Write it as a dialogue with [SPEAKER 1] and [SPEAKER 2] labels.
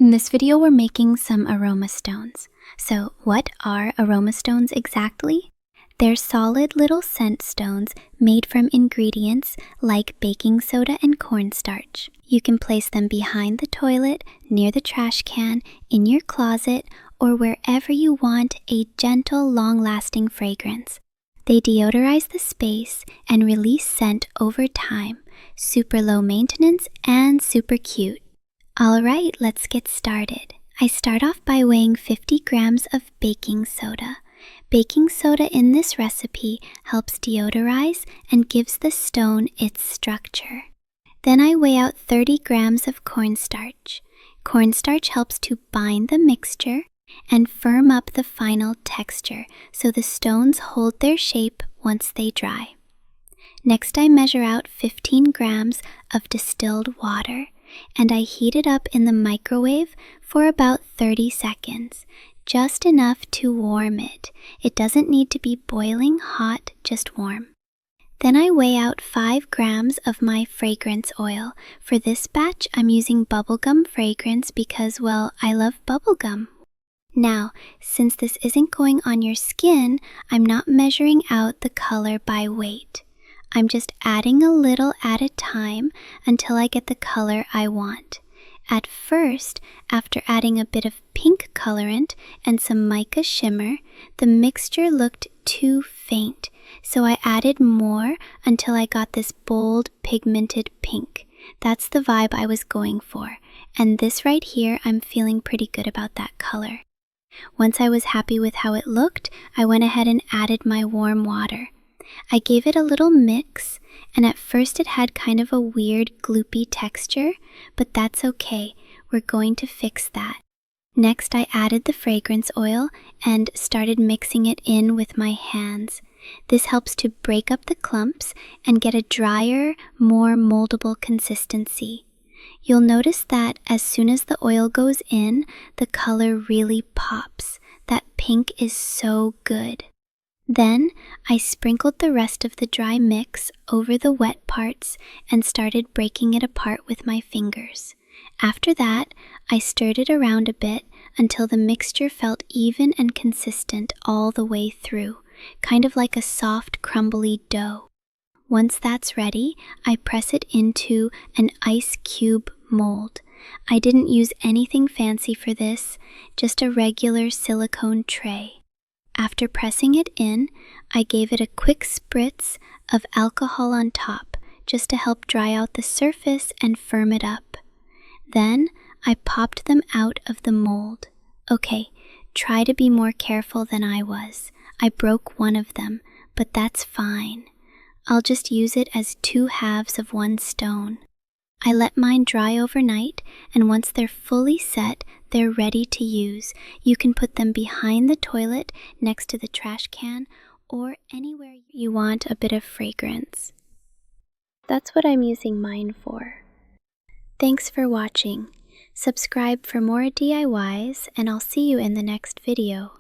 [SPEAKER 1] In this video, we're making some aroma stones. So what are aroma stones exactly? They're solid little scent stones made from ingredients like baking soda and cornstarch. You can place them behind the toilet, near the trash can, in your closet, or wherever you want a gentle, long-lasting fragrance. They deodorize the space and release scent over time. Super low maintenance and super cute. Alright, let's get started. I start off by weighing 50 grams of baking soda. Baking soda in this recipe helps deodorize and gives the stone its structure. Then I weigh out 30 grams of cornstarch. Cornstarch helps to bind the mixture and firm up the final texture so the stones hold their shape once they dry. Next, I measure out 15 grams of distilled water, and I heat it up in the microwave for about 30 seconds, just enough to warm it. It doesn't need to be boiling hot, just warm. Then I weigh out 5 grams of my fragrance oil. For this batch, I'm using bubblegum fragrance because, well, I love bubblegum. Now, since this isn't going on your skin, I'm not measuring out the color by weight. I'm just adding a little at a time until I get the color I want. At first, after adding a bit of pink colorant and some mica shimmer, the mixture looked too faint, so I added more until I got this bold, pigmented pink. That's the vibe I was going for, and this right here, I'm feeling pretty good about that color. Once I was happy with how it looked, I went ahead and added my warm water. I gave it a little mix, and at first it had kind of a weird gloopy texture, but that's okay, we're going to fix that. Next, I added the fragrance oil and started mixing it in with my hands. This helps to break up the clumps and get a drier, more moldable consistency. You'll notice that as soon as the oil goes in, the color really pops. That pink is so good. Then, I sprinkled the rest of the dry mix over the wet parts and started breaking it apart with my fingers. After that, I stirred it around a bit until the mixture felt even and consistent all the way through, kind of like a soft, crumbly dough. Once that's ready, I press it into an ice cube mold. I didn't use anything fancy for this, just a regular silicone tray. After pressing it in, I gave it a quick spritz of alcohol on top, just to help dry out the surface and firm it up. Then, I popped them out of the mold. Okay, try to be more careful than I was. I broke one of them, but that's fine. I'll just use it as 2 halves of one stone. I let mine dry overnight, and once they're fully set, they're ready to use. You can put them behind the toilet, next to the trash can, or anywhere you want a bit of fragrance. That's what I'm using mine for. Thanks for watching. Subscribe for more DIYs, and I'll see you in the next video.